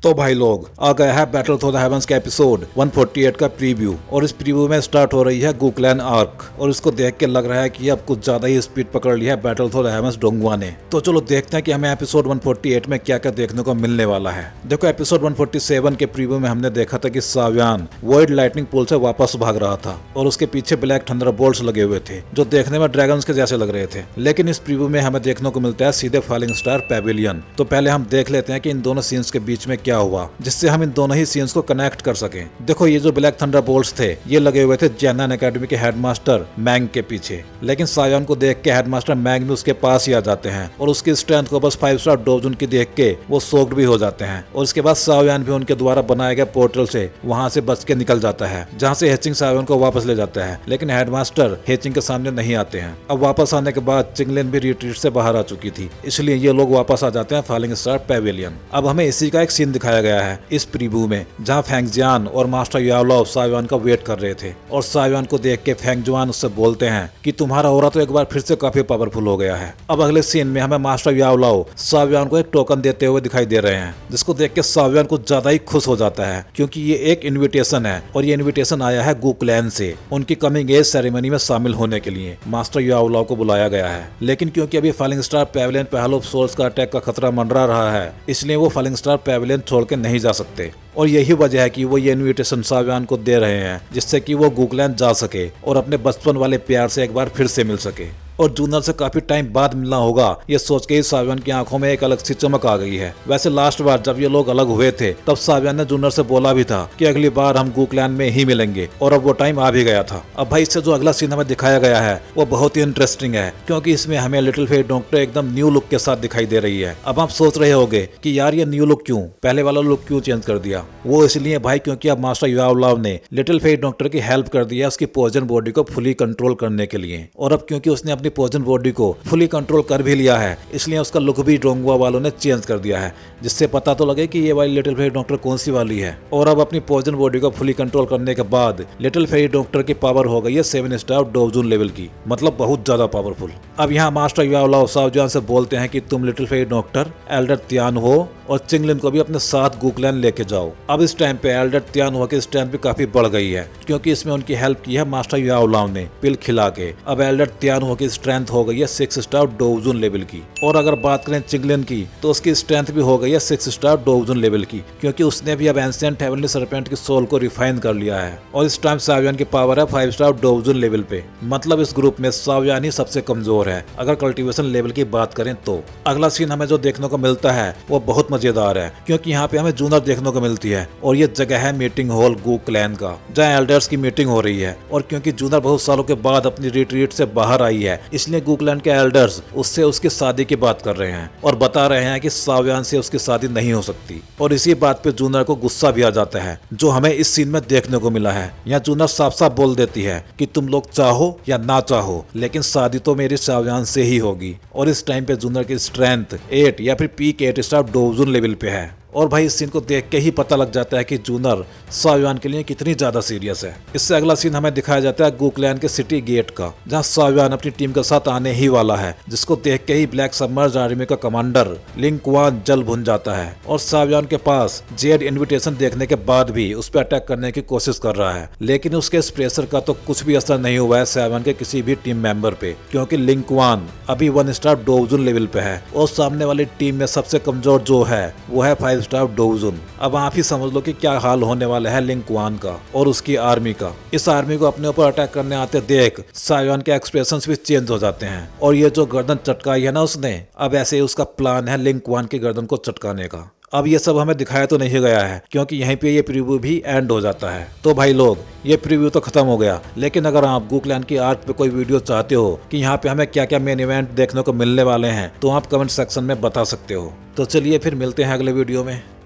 तो भाई लोग आ गया है बैटल थ्रू द हेवंस का एपिसोड 148 का प्रीव्यू। और इस प्रीव्यू में स्टार्ट हो रही है गुकलैन आर्क और इसको देख के लग रहा है कि अब कुछ ज्यादा ही स्पीड पकड़ लिया है बैटल थ्रू द हेवंस डोंगुआ ने। तो चलो देखते हैं कि हमें एपिसोड 148 में क्या क्या देखने को मिलने वाला है। देखो एपिसोड 147 के प्रीव्यू में हमने देखा था कि साव्यान वॉइड लाइटनिंग पूल से वापस भाग रहा था और उसके पीछे ब्लैक थंडरबोल्ट्स लगे हुए थे जो देखने में ड्रैगन्स के जैसे लग रहे थे। लेकिन इस प्रीव्यू में हमें देखने को मिलता है सीधे फॉलिंग स्टार पैविलियन। तो पहले हम देख लेते हैं कि इन दोनों सीन्स के बीच में क्या हुआ जिससे हम इन दोनों ही सीन्स को कनेक्ट कर सकें। देखो ये जो ब्लैक थंडरबोल्ट्स थे ये लगे हुए थे जैनन एकेडमी के हेडमास्टर मैंग के पीछे। लेकिन साव्यान को देख के हेडमास्टर मैंग भी उसके पास ही आ जाते हैं और उसकी स्ट्रेंथ को बस 5 स्टार डोजन की देख के वो सोक्ड भी हो जाते हैं। और इसके बाद साव्यान भी उनके द्वारा बनाए गए पोर्टल से वहां से बच के निकल जाता है जहाँ से हेचिंग साव्यान को वापस ले जाता है। लेकिन हेडमास्टर हेचिंग के सामने नहीं आते हैं। अब वापस आने के बाद चिंगलिन भी रिट्रीट से बाहर आ चुकी थी, इसलिए ये लोग वापस आ जाते हैं फॉलिंग स्टार पैविलियन। अब हमें इसी का एक सीन दिखाया गया है इस प्रीव्यू में जहाँ फेंगजियान और मास्टर याओलाओ साव्यान का वेट कर रहे थे और साव्यान को देख के फेंगजुआन उससे बोलते हैं कि तुम्हारा ऑरा तो एक बार फिर से काफी पावरफुल हो गया है। अब अगले सीन में हमें मास्टर याओलाओ साव्यान को एक टोकन देते हुए दिखाई दे रहे हैं जिसको देख के साव्यान कुछ ज्यादा ही खुश हो जाता है क्योंकि ये एक इन्विटेशन है और ये इन्विटेशन आया है गुकलैन से उनकी कमिंग एज सेरेमनी में शामिल होने के लिए मास्टर याओलाओ को बुलाया गया है। लेकिन क्योंकि अभी फॉलिंग स्टार पैविलियन पे हॉल ऑफ सोल्स का अटैक का खतरा मंडरा रहा है इसलिए वो फॉलिंग स्टार पैविलियन छोड़ के नहीं जा सकते और यही वजह है कि वो ये इन्विटेशन साव्यान को दे रहे हैं जिससे कि वो गुकलैन जा सके और अपने बचपन वाले प्यार से एक बार फिर से मिल सके। और जूनर से काफी टाइम बाद मिलना होगा ये सोच के ही साव्यान की आंखों में एक अलग सी चमक आ गई है। वैसे लास्ट बार जब ये लोग अलग हुए थे तब साव्यान ने जूनर से बोला भी था कि अगली बार हम गुकलैन में ही मिलेंगे और अब वो टाइम आ भी गया था। अब भाई इससे जो अगला सीन हमें दिखाया गया है वो बहुत ही इंटरेस्टिंग है क्योंकि इसमें हमें लिटिल फेट डॉक्टर एकदम न्यू लुक के साथ दिखाई दे रही है। अब आप सोच रहे होगे कि यार ये न्यू लुक क्यों, पहले वाला लुक क्यों चेंज कर दिया? वो इसलिए भाई क्योंकि अब मास्टर याओलाओ ने लिटिल फेट डॉक्टर की हेल्प कर दी है उसकी पोजन बॉडी को फुली कंट्रोल करने के लिए। और अब क्योंकि उसने अपनी पोजन बॉडी को फुली कंट्रोल कर भी लिया है इसलिए उसका लुक भी डोंगुआ वालों ने चेंज कर दिया है जिससे पता तो लगे कि ये वाली लिटिल फेरी डॉक्टर कौन सी वाली है। और अब अपनी पोजन बॉडी को फुली कंट्रोल करने के बाद लिटिल फेरी डॉक्टर की पावर हो गई है 7 स्टार डोजून लेवल की, मतलब बहुत ज्यादा पावरफुल। अब यहाँ मास्टर याओलाओ साव्यान से बोलते हैं कि तुम लिटिल फेरी डॉक्टर एल्डर त्यान हो और चिंगलिन को भी अपने साथ गुकलैन लेके जाओ। अब इस टाइम पे एल्डर त्यान हो की स्ट्रेंथ भी काफी बढ़ गई है क्योंकि इसमें उनकी हेल्प की है मास्टर याओलाओ ने पिल खिला के। अब एल्डर त्यान हो की स्ट्रेंथ हो गई है 6 स्टार डोजून लेवल की। और अगर बात करें चिंगलिन की तो उसकी स्ट्रेंथ भी हो गई है 6 स्टार डोजून लेवल की क्योंकि उसने भी अब एंशिएंट हेवनली सर्पेंट की सोल को रिफाइन कर लिया है। और इस टाइम साव्यान की पावर है 5 स्टार डोजून लेवल पे, मतलब इस ग्रुप में साव्यान ही सबसे कमजोर है अगर कल्टीवेशन लेवल की बात करें तो। अगला सीन हमें जो देखने को मिलता है वो बहुत मजेदार है क्योंकि यहाँ पे हमें जूनर देखने को मिलती है और ये जगह है मीटिंग हॉल गुकलैन का जहाँ एल्डर्स की मीटिंग हो रही है। और क्योंकि जूनर बहुत सालों के बाद अपनी रिट्रीट से बाहर आई है इसलिए गुकलैन के एल्डर्स उससे उसकी शादी की बात कर रहे हैं और बता रहे हैं कि साव्यान से उसकी शादी नहीं हो सकती। और इसी बात पे जूनर को गुस्सा भी आ जाता है जो हमें इस सीन में देखने को मिला है। यहाँ जूनर साफ साफ बोल देती है कि तुम लोग चाहो या ना चाहो लेकिन शादी तो मेरी साव्यान से ही होगी। और इस टाइम पे जूनर की स्ट्रेंथ 8 या फिर पीक 8 स्टार डोजून लेवल पे है। और भाई इस सीन को देख के ही पता लग जाता है कि जूनर साव्यान के लिए कितनी ज्यादा सीरियस है। इससे अगला सीन हमें दिखाया जाता है गुकलैन के सिटी गेट का जहां साव्यान अपनी टीम के साथ आने ही वाला है जिसको देख के ही ब्लैक सबमर्ज आर्मी का कमांडर लिंगक्वान जल भुन जाता है और साव्यान के पास जेड इन्विटेशन देखने के बाद भी उस पर अटैक करने की कोशिश कर रहा है। लेकिन उसके इस प्रेशर का तो कुछ भी असर नहीं हुआ है साव्यान के किसी भी टीम मेंबर पे क्योंकि लिंगक्वान अभी 1 स्टार डोजून लेवल पे है और सामने वाली टीम में सबसे कमजोर जो है वो है 5 स्टार डोजून। अब आप ही समझ लो कि क्या हाल होने वाला है लिंगक्वान का और उसकी आर्मी का। इस आर्मी को अपने ऊपर अटैक करने आते देख साव्यान के एक्सप्रेशंस भी चेंज हो जाते हैं और ये जो गर्दन चटकाई है ना उसने, अब ऐसे ही उसका प्लान है लिंगक्वान की गर्दन को चटकाने का। अब ये सब हमें दिखाया तो नहीं गया है क्योंकि यहीं पे ये प्रीव्यू भी एंड हो जाता है। तो भाई लोग ये प्रीव्यू तो खत्म हो गया, लेकिन अगर आप गुकलैन की आर्क पे कोई वीडियो चाहते हो कि यहाँ पे हमें क्या क्या मेन इवेंट देखने को मिलने वाले हैं तो आप कमेंट सेक्शन में बता सकते हो। तो चलिए फिर मिलते हैं अगले वीडियो में।